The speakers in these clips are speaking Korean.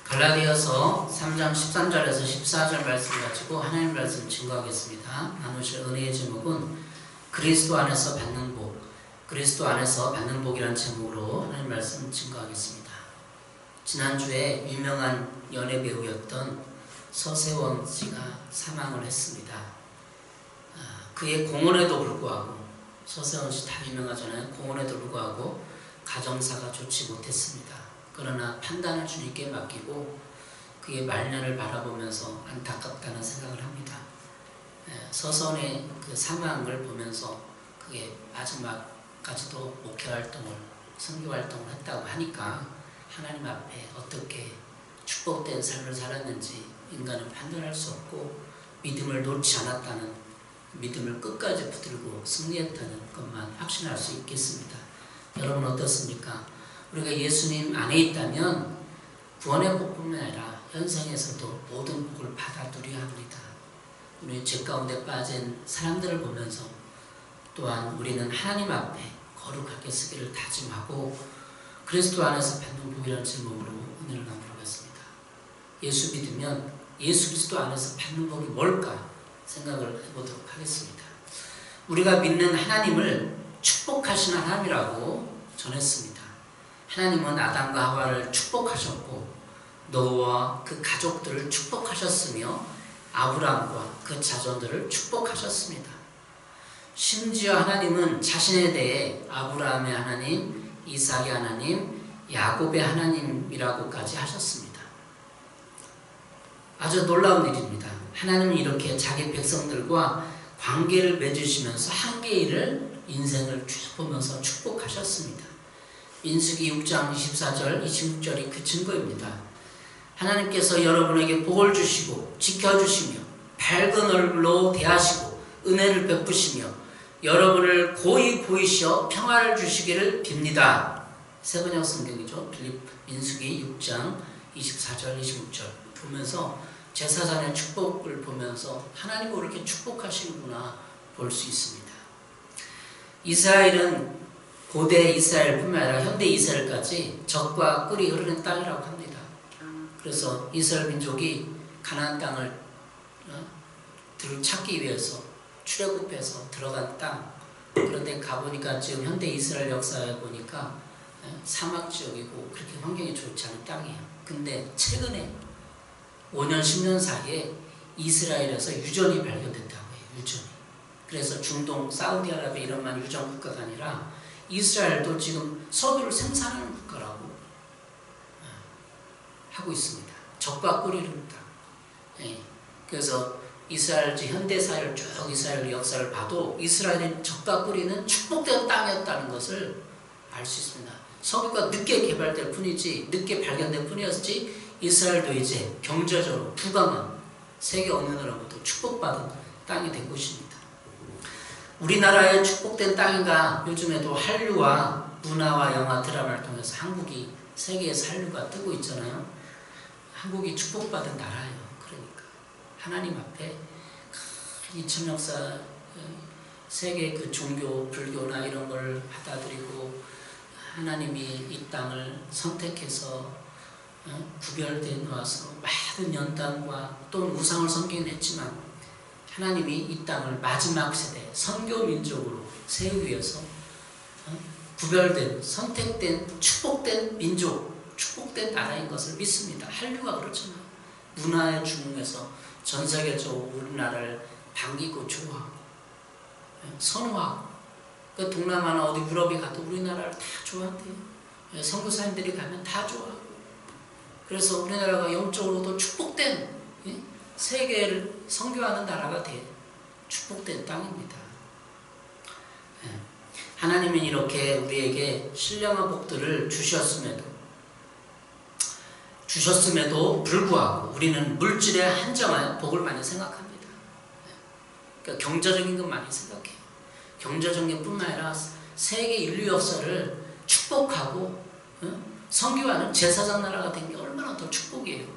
갈라디아서 3장 13절에서 14절 말씀 가지고 하나님 말씀 증거하겠습니다. 나누실 은혜의 제목은 그리스도 안에서 받는 복, 그리스도 안에서 받는 복이라는 제목으로 하나님 말씀 증거하겠습니다. 지난주에 유명한 연예 배우였던 서세원 씨가 사망을 했습니다. 그의 공헌에도 불구하고, 서세원 씨 다 유명하잖아요. 공헌에도 불구하고 가정사가 좋지 못했습니다. 그러나 판단을 주님께 맡기고 그의 말년을 바라보면서 안타깝다는 생각을 합니다. 서선의 그 사망을 보면서 그게 마지막까지도 목회활동을, 선교활동을 했다고 하니까 하나님 앞에 어떻게 축복된 삶을 살았는지 인간은 판단할 수 없고, 믿음을 놓지 않았다는, 믿음을 끝까지 붙들고 승리했다는 것만 확신할 수 있겠습니다. 여러분 어떻습니까? 우리가 예수님 안에 있다면 구원의 복뿐만 아니라 현생에서도 모든 복을 받아 누려야 합니다. 우리 죄 가운데 빠진 사람들을 보면서 또한 우리는 하나님 앞에 거룩하게 쓰기를 다짐하고 그리스도 안에서 받는 복이라는 제목으로 오늘 나누겠습니다. 예수 믿으면 예수 그리스도 안에서 받는 복이 뭘까 생각을 해보도록 하겠습니다. 우리가 믿는 하나님을 축복하시는 하나님이라고 전했습니다. 하나님은 아담과 하와를 축복하셨고 노아와 그 가족들을 축복하셨으며 아브라함과 그 자손들을 축복하셨습니다. 심지어 하나님은 자신에 대해 아브라함의 하나님, 이삭의 하나님, 야곱의 하나님이라고까지 하셨습니다. 아주 놀라운 일입니다. 하나님은 이렇게 자기 백성들과 관계를 맺으시면서 한 개인을 인생을 쭉 보면서 축복하셨습니다. 민수기 6장 24절, 26절이 그 증거입니다. 하나님께서 여러분에게 복을 주시고 지켜주시며 밝은 얼굴로 대하시고 은혜를 베푸시며 여러분을 고이 보이시어 평화를 주시기를 빕니다. 세번역 성경이죠. 민수기 6장 24절, 26절 보면서 제사장의 축복을 보면서 하나님이 이렇게 축복하시는구나 볼 수 있습니다. 이스라엘은 고대 이스라엘뿐만 아니라 현대 이스라엘까지 젖과 꿀이 흐르는 땅이라고 합니다. 그래서 이스라엘 민족이 가나안 땅을 찾기 위해서 출애굽해서 들어간 땅, 그런데 가보니까 지금 현대 이스라엘 역사에 보니까 사막 지역이고 그렇게 환경이 좋지 않은 땅이에요. 근데 최근에 5년 10년 사이에 이스라엘에서 유전이 발견됐다고 해요. 유전이. 그래서 중동, 사우디아라비아 이런만 유전 국가가 아니라 이스라엘도 지금 석유를 생산하는 국가라고 하고 있습니다. 젖과 꿀이 흐르는 땅. 그래서 이스라엘 현대사를 쭉 이스라엘 역사를 봐도 이스라엘의 젖과 꿀이는 축복된 땅이었다는 것을 알 수 있습니다. 석유가 늦게 개발될 뿐이지, 늦게 발견될 뿐이었지, 이스라엘도 이제 경제적으로 부강한 세계 어느 나라보다 축복받은 땅이 된 것입니다. 우리나라의 축복된 땅인가, 요즘에도 한류와 문화와 영화, 드라마를 통해서 한국이 세계에서 한류가 뜨고 있잖아요. 한국이 축복받은 나라예요. 그러니까 하나님 앞에 2000 역사 세계 그 종교, 불교나 이런 걸 받아들이고 하나님이 이 땅을 선택해서 구별돼 놓아서 많은 연단과 또는 우상을 섬기긴 했지만 하나님이 이 땅을 마지막 세대 선교 민족으로 세우기 위해서 구별된, 선택된, 축복된 민족, 축복된 나라인 것을 믿습니다. 한류가 그렇잖아요. 문화의 중흥에서 전 세계적으로 우리나라를 반기고 좋아하고 선호하고, 그 동남아나 어디 유럽에 가도 우리나라를 다 좋아한대요. 선교사님들이 가면 다 좋아하고, 그래서 우리나라가 영적으로도 축복된, 세계를 선교하는 나라가 돼 축복된 땅입니다. 하나님은 이렇게 우리에게 신령한 복들을 주셨음에도 불구하고 우리는 물질에 한정한 복을 많이 생각합니다. 그러니까 경제적인 것 많이 생각해요. 경제적인 뿐만 아니라 세계 인류 역사를 축복하고 선교하는 제사장 나라가 된 게 얼마나 더 축복이에요.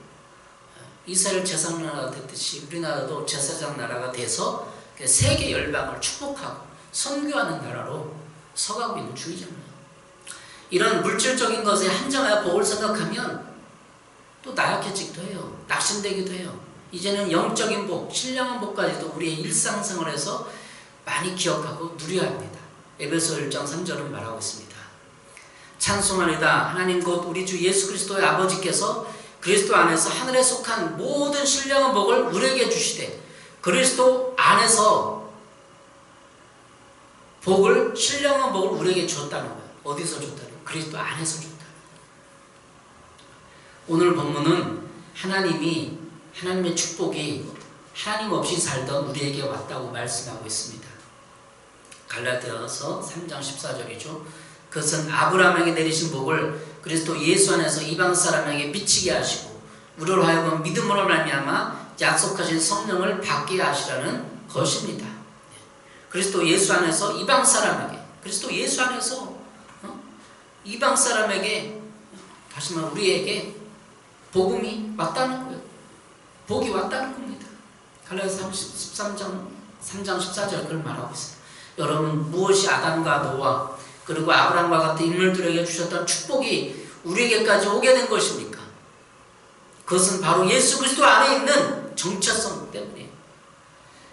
이스라엘 제사장 나라가 됐듯이 우리나라도 제사장 나라가 돼서 세계 열방을 축복하고 선교하는 나라로 서가고 있는 중이잖아요. 이런 물질적인 것에 한정하여 복을 생각하면 또 나약해지기도 해요. 낙심되기도 해요. 이제는 영적인 복, 신령한 복까지도 우리의 일상생활에서 많이 기억하고 누려야 합니다. 에베소 1장 3절은 말하고 있습니다. 찬송하리다. 하나님 곧 우리 주 예수 그리스도의 아버지께서 그리스도 안에서 하늘에 속한 모든 신령한 복을 우리에게 주시되, 그리스도 안에서 복을, 신령한 복을 우리에게 줬다는 거예요. 어디서 줬다는 거예요? 그리스도 안에서 줬다는 거예요. 오늘 본문은 하나님의 축복이 하나님 없이 살던 우리에게 왔다고 말씀하고 있습니다. 갈라디아서 3장 14절이죠. 그것은 아브라함에게 내리신 복을 그리스도 예수 안에서 이방 사람에게 미치게 하시고 우리로 하여금 믿음으로 말미암아 약속하신 성령을 받게 하시라는 것입니다. 그리스도 예수 안에서 이방 사람에게, 그리스도 예수 안에서 이방 사람에게, 다시 말해 우리에게 복음이 왔다는 거예요. 복이 왔다는 겁니다. 갈라디아서 3장 14절 그걸 말하고 있어요. 여러분, 무엇이 아담과 노아 그리고 아브라함과 같은 인물들에게 주셨던 축복이 우리에게까지 오게 된 것입니까? 그것은 바로 예수 그리스도 안에 있는 정체성 때문이에요.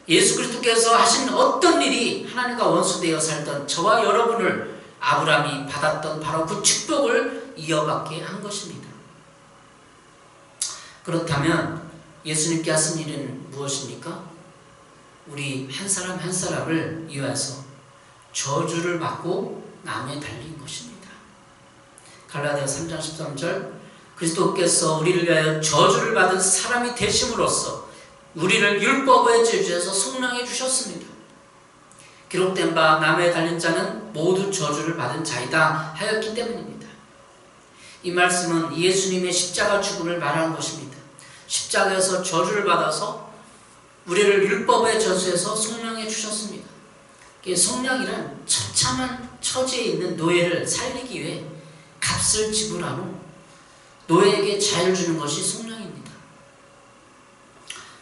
예수 그리스도께서 하신 어떤 일이 하나님과 원수되어 살던 저와 여러분을 아브라함이 받았던 바로 그 축복을 이어받게 한 것입니다. 그렇다면 예수님께 하신 일은 무엇입니까? 우리 한 사람 한 사람을 위하여서 저주를 받고 나무에 달린 것입니다. 갈라디아서 3장 13절, 그리스도께서 우리를 위하여 저주를 받은 사람이 되심으로써 우리를 율법의 저주에서 속량해 주셨습니다. 기록된 바 나무에 달린 자는 모두 저주를 받은 자이다 하였기 때문입니다. 이 말씀은 예수님의 십자가 죽음을 말하는 것입니다. 십자가에서 저주를 받아서 우리를 율법의 저주에서 속량해 주셨습니다. 속량이란 처참한 처지에 있는 노예를 살리기 위해 값을 지불한 후 노예에게 자유를 주는 것이 속량입니다.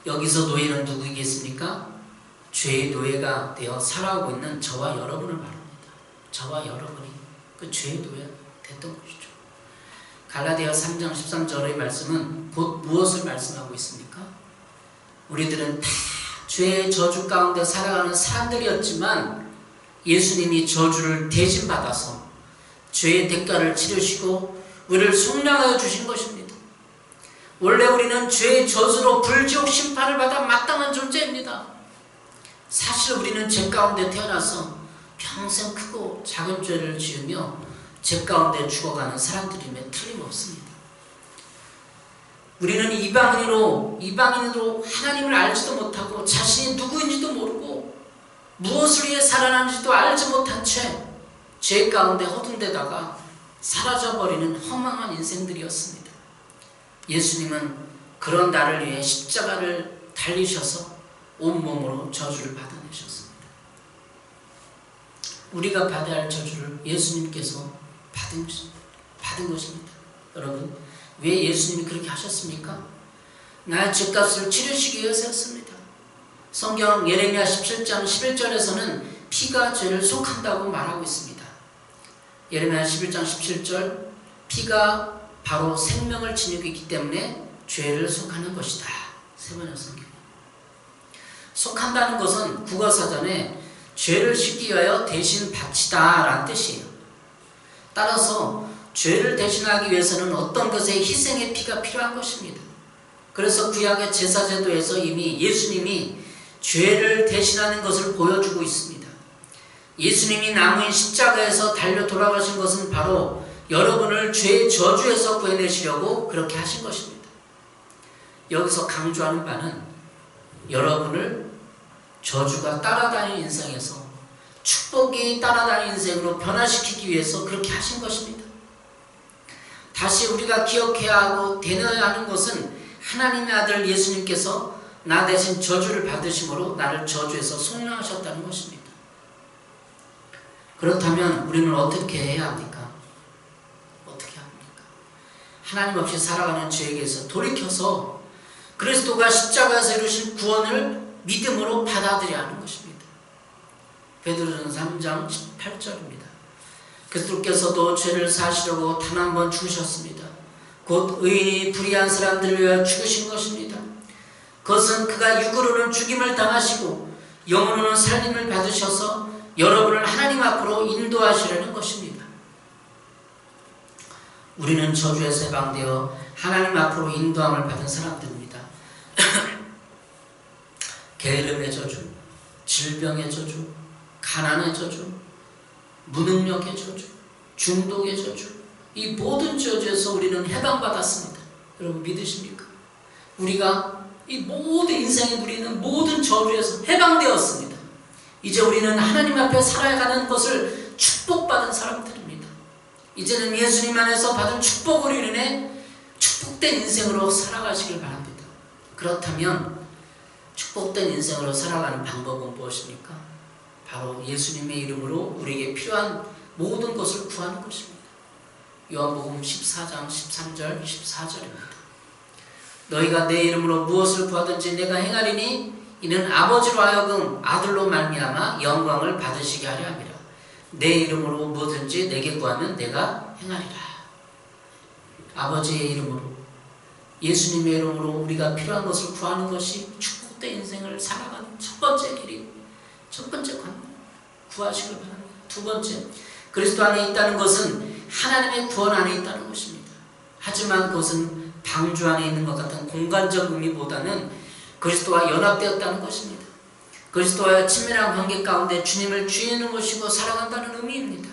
여기서 노예는 누구이겠습니까? 죄의 노예가 되어 살아오고 있는 저와 여러분을 말합니다. 저와 여러분이 그 죄의 노예가 됐던 것이죠. 갈라디아 3장 13절의 말씀은 곧 무엇을 말씀하고 있습니까? 우리들은 다 죄의 저주 가운데 살아가는 사람들이었지만 예수님이 저주를 대신 받아서 죄의 대가를 치르시고 우리를 속량하여 주신 것입니다. 원래 우리는 죄의 저주로 불지옥 심판을 받아 마땅한 존재입니다. 사실 우리는 죄 가운데 태어나서 평생 크고 작은 죄를 지으며 죄 가운데 죽어가는 사람들임에 틀림없습니다. 우리는 이방인으로 하나님을 알지도 못하고 자신이 누구인지도 모르고 무엇을 위해 살아나는지도 알지 못한 죄 가운데 허둥대다가 사라져버리는 허망한 인생들이었습니다. 예수님은 그런 나를 위해 십자가를 달리셔서 온몸으로 저주를 받아내셨습니다. 우리가 받아야 할 저주를 예수님께서 받은 것입니다. 여러분, 왜 예수님이 그렇게 하셨습니까? 나의 죄값을 치르시기 위해서였습니다. 성경 예레미야 17장 11절에서는 피가 죄를 속한다고 말하고 있습니다. 예레미야 11장 17절, 피가 바로 생명을 지니기 때문에 죄를 속하는 것이다. 세 번의 성경. 속한다는 것은 국어사전에 죄를 씻기 위하여 대신 바치다 라는 뜻이에요. 따라서 죄를 대신하기 위해서는 어떤 것의 희생의 피가 필요한 것입니다. 그래서 구약의 제사제도에서 이미 예수님이 죄를 대신하는 것을 보여주고 있습니다. 예수님이 나무인 십자가에서 달려 돌아가신 것은 바로 여러분을 죄의 저주에서 구해내시려고 그렇게 하신 것입니다. 여기서 강조하는 바는 여러분을 저주가 따라다니는 인생에서 축복이 따라다니는 인생으로 변화시키기 위해서 그렇게 하신 것입니다. 다시 우리가 기억해야 하고 되뇌어야 하는 것은 하나님의 아들 예수님께서 나 대신 저주를 받으심으로 나를 저주에서 속량하셨다는 것입니다. 그렇다면 우리는 어떻게 해야 합니까? 어떻게 합니까? 하나님 없이 살아가는 죄에게서 돌이켜서 그리스도가 십자가에서 이루신 구원을 믿음으로 받아들여야 하는 것입니다. 베드로전서 3장 18절입니다. 그리스도께서도 죄를 사시려고 단 한 번 죽으셨습니다. 곧 의인이 불의한 사람들을 위하여 죽으신 것입니다. 그것은 그가 육으로는 죽임을 당하시고 영으로는 살림을 받으셔서 여러분을 하나님 앞으로 인도하시려는 것입니다. 우리는 저주에서 해방되어 하나님 앞으로 인도함을 받은 사람들입니다. 게으름의 저주, 질병의 저주, 가난의 저주, 무능력의 저주, 중독의 저주, 이 모든 저주에서 우리는 해방받았습니다. 여러분 믿으십니까? 우리가 이 모든 인생에 누리는 모든 저주에서 해방되었습니다. 이제 우리는 하나님 앞에 살아가는 것을 축복받은 사람들입니다. 이제는 예수님 안에서 받은 축복으로 인해 축복된 인생으로 살아가시길 바랍니다. 그렇다면 축복된 인생으로 살아가는 방법은 무엇입니까? 바로 예수님의 이름으로 우리에게 필요한 모든 것을 구하는 것입니다. 요한복음 14장 13절 14절입니다. 너희가 내 이름으로 무엇을 구하든지 내가 행하리니 이는 아버지로 하여금 아들로 말미암아 영광을 받으시게 하려 함이라. 내 이름으로 무엇든지 내게 구하면 내가 행하리라. 아버지의 이름으로, 예수님의 이름으로 우리가 필요한 것을 구하는 것이 축복된 인생을 살아가는 첫 번째 길이고 첫 번째 관문, 구하시길 바랍니다. 두 번째, 그리스도 안에 있다는 것은 하나님의 구원 안에 있다는 것입니다. 하지만 그것은 방주 안에 있는 것 같은 공간적 의미보다는 그리스도와 연합되었다는 것입니다. 그리스도와의 친밀한 관계 가운데 주님을 주인으로 모시고 살아간다는 의미입니다.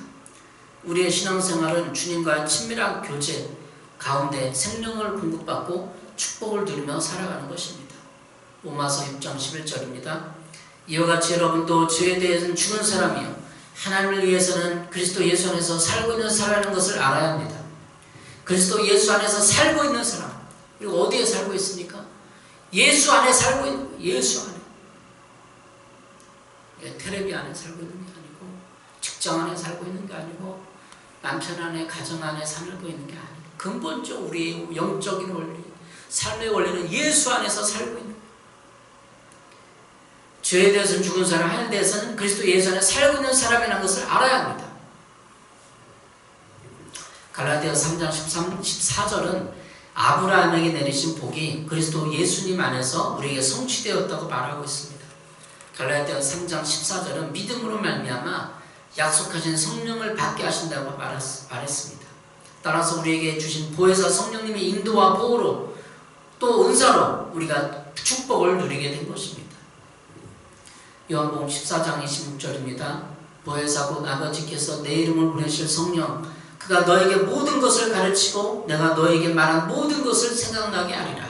우리의 신앙생활은 주님과의 친밀한 교제 가운데 생명을 공급받고 축복을 누리며 살아가는 것입니다. 로마서 6장 11절입니다. 이와 같이 여러분도 죄에 대해서는 죽은 사람이요 하나님을 위해서는 그리스도 예수 안에서 살고 있는 사람인 것을 알아야 합니다. 그리스도 예수 안에서 살고 있는 사람, 그리고 어디에 살고 있습니까? 예수 안에 살고 있는 거예요. 예수 안에. 텔레비 안에 살고 있는 게 아니고, 직장 안에 살고 있는 게 아니고, 남편 안에, 가정 안에 살고 있는 게 아니고, 근본적 우리의 영적인 원리, 삶의 원리는 예수 안에서 살고 있는 거예요. 죄에 대해서는 죽은 사람, 하나님에 대해서는 그리스도 예수 안에 살고 있는 사람이라는 것을 알아야 합니다. 갈라디아 3장 14절은 아브라함에게 내리신 복이 그리스도 예수님 안에서 우리에게 성취되었다고 말하고 있습니다. 갈라디아 3장 14절은 믿음으로 말미암아 약속하신 성령을 받게 하신다고 말했습니다. 따라서 우리에게 주신 보혜사 성령님의 인도와 보호로 또 은사로 우리가 축복을 누리게 된 것입니다. 요한복음 14장 26절입니다. 보혜사 곧 아버지께서 내 이름을 보내실 성령, 그가 너에게 모든 것을 가르치고 내가 너에게 말한 모든 것을 생각나게 하리라.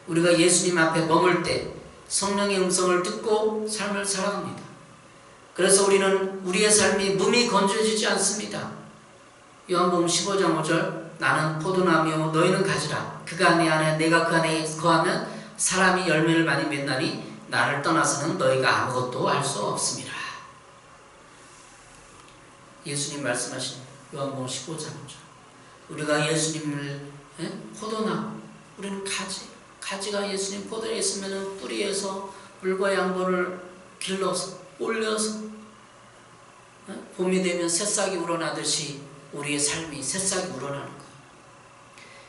우리가 예수님 앞에 머물 때 성령의 음성을 듣고 삶을 살아갑니다. 그래서 우리는 우리의 삶이 몸이 건조해지지 않습니다. 요한복음 15장 5절, 나는 포도나무요 너희는 가지라. 그가 내 안에 내가 그 안에 거하면 사람이 열매를 많이 맺나니 나를 떠나서는 너희가 아무것도 할 수 없습니다. 예수님 말씀하신 요한복음 15장 5절, 우리가 예수님을 포도나무, 우리는 가지가 예수님 포도에 있으면 뿌리에서 물과 양분을 길러서 올려서 봄이 되면 새싹이 우러나듯이 우리의 삶이 새싹이 우러나는 거예요.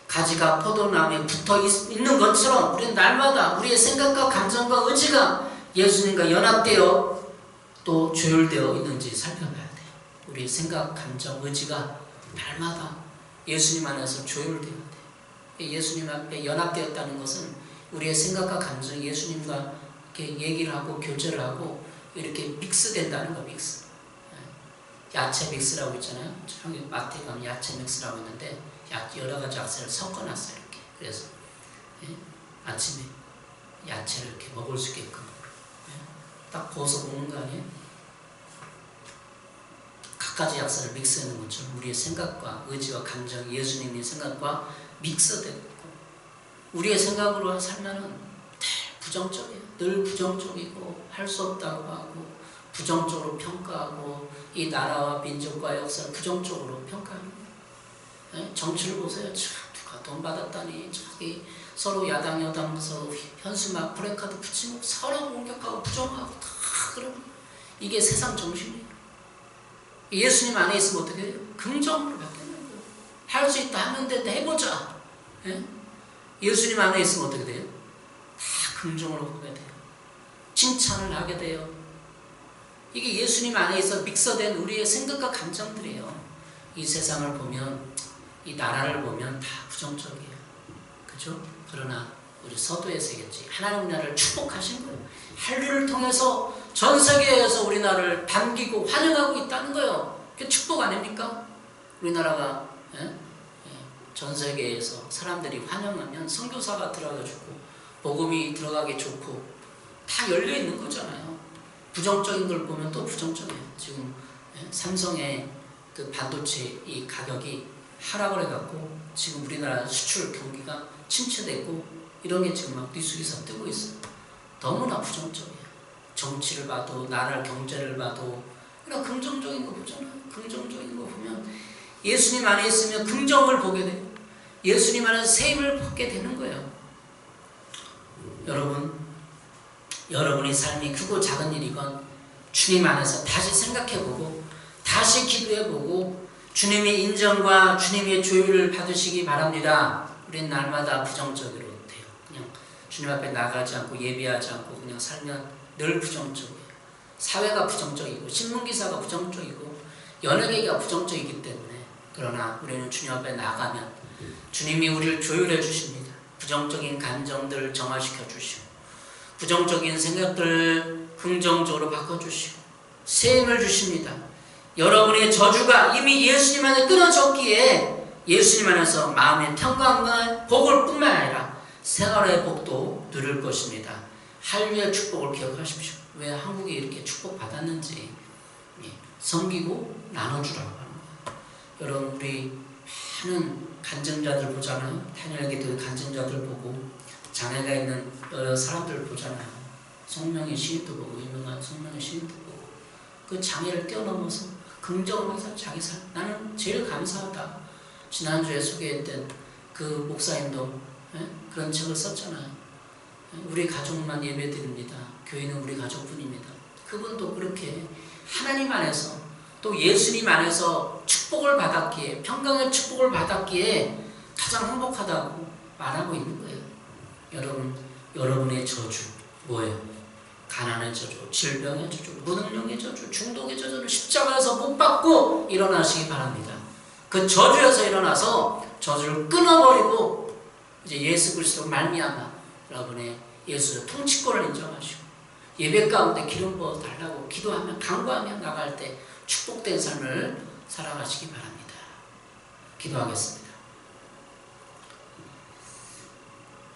가지가 포도나무에 붙어 있는 것처럼 우리는 날마다 우리의 생각과 감정과 의지가 예수님과 연합되어 또 조율되어 있는지 살펴봐야 돼요. 우리의 생각, 감정, 의지가 날마다 예수님 안에서 조율되어야 돼요. 예수님 앞에 연합되었다는 것은 우리의 생각과 감정이 예수님과 이렇게 얘기를 하고 교제를 하고 이렇게 믹스된다는 거, 믹스. 야채 믹스라고 있잖아요. 저기 마트에 가면 야채 믹스라고 있는데 여러 가지 야채를 섞어놨어요. 이렇게. 그래서 아침에 야채를 이렇게 먹을 수 있게끔 딱 구워서 먹는 거 아니에요? 각가지 야채를 믹스하는 것처럼 우리의 생각과 의지와 감정, 예수님의 생각과 믹스되고 우리의 생각으로 살면은 늘 부정적이에요. 늘 부정적이고 할 수 없다고 하고 부정적으로 평가하고 이 나라와 민족과 역사를 부정적으로 평가하는 거예요. 정치를 보세요. 누가 돈 받았다니 저기 서로 야당 서로 현수막 프랜카드 붙이고 서로 공격하고 부정하고 다 그러고 이게 세상 정신이에요. 예수님 안에 있으면 어떻게 해요? 긍정으로 바뀌는 거예요. 할 수 있다 하면 돼. 해보자. 예? 예수님 안에 있으면 어떻게 돼요? 다 긍정으로 보게 돼요. 칭찬을 하게 돼요. 이게 예수님 안에 있어 믹서된 우리의 생각과 감정들이에요. 이 세상을 보면, 이 나라를 보면 다 부정적이에요. 그죠? 그러나 우리 서도에서겠지. 하나님 우리나라를 축복하신 거예요. 한류를 통해서 전 세계에서 우리나라를 반기고 환영하고 있다는 거예요. 그게 축복 아닙니까? 우리나라가 전 세계에서 사람들이 환영하면 선교사가 들어가주고 복음이 들어가기 좋고 다 열려있는 거잖아요. 부정적인 걸 보면 또 부정적이에요. 지금 삼성의 그 반도체 이 가격이 하락을 해갖고 지금 우리나라 수출 경기가 침체되고 이런 게 지금 막 뉴스기사 뜨고 있어요. 너무나 부정적이에요. 정치를 봐도 나라 경제를 봐도 그냥 긍정적인 거 보잖아요. 긍정적인 거 보면 예수님 안에 있으면 긍정을 보게 돼요. 예수님 안에서 새 힘을 받게 되는 거예요. 여러분의 삶이 크고 작은 일이건 주님 안에서 다시 생각해보고 다시 기도해보고 주님의 인정과 주님의 조율을 받으시기 바랍니다. 우리는 날마다 부정적으로 돼요. 그냥 주님 앞에 나가지 않고 예배하지 않고 그냥 살면 늘 부정적이에요. 사회가 부정적이고 신문기사가 부정적이고 연예계가 부정적이기 때문에 그러나 우리는 주님 앞에 나가면 주님이 우리를 조율해 주십니다. 부정적인 감정들을 정화시켜 주시고 부정적인 생각들을 긍정적으로 바꿔주시고 새 힘을 주십니다. 여러분의 저주가 이미 예수님 안에 끊어졌기에 예수님 안에서 마음의 평강과 복을 뿐만 아니라 생활의 복도 누릴 것입니다. 한류의 축복을 기억하십시오. 왜 한국이 이렇게 축복받았는지 섬기고 나눠주라고 하는 거예요. 여러분 우리 많은 간증자들 보잖아요. 탄혈기도 간증자들 보고 장애가 있는 여러 사람들 보잖아요. 성명의 시인도 보고 유명한 성명의 시인도 보고 그 장애를 뛰어넘어서 긍정하면서 자기 삶 나는 제일 감사하다. 지난주에 소개했던 그 목사님도 그런 책을 썼잖아요. 우리 가족만 예배드립니다. 교회는 우리 가족뿐입니다. 그분도 그렇게 하나님 안에서 또 예수님 안에서 축복을 받았기에 평강의 축복을 받았기에 가장 행복하다고 말하고 있는 거예요. 여러분의 저주 뭐예요? 가난의 저주, 질병의 저주, 무능력의 저주, 중독의 저주를 십자가에서 못 받고 일어나시기 바랍니다. 그 저주에서 일어나서 저주를 끊어버리고 이제 예수 그리스도 말미암아 여러분의 예수의 통치권을 인정하시고 예배 가운데 기름 부어 달라고 기도하며 간구하며 나갈 때 축복된 삶을 살아가시기 바랍니다. 기도하겠습니다.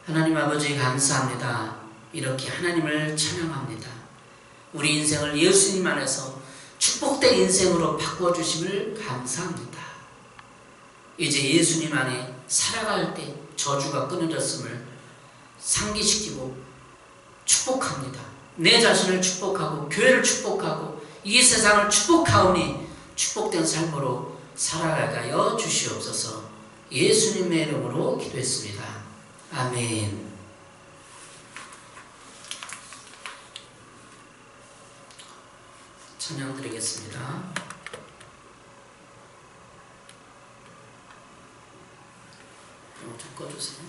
하나님 아버지 감사합니다. 이렇게 하나님을 찬양합니다. 우리 인생을 예수님 안에서 축복된 인생으로 바꿔주심을 감사합니다. 이제 예수님 안에 살아갈 때 저주가 끊어졌음을 상기시키고 축복합니다. 내 자신을 축복하고 교회를 축복하고 이 세상을 축복하오니 축복된 삶으로 살아가게 하여 주시옵소서. 예수님의 이름으로 기도했습니다. 아멘. 찬양 드리겠습니다. 좀 꺼주세요.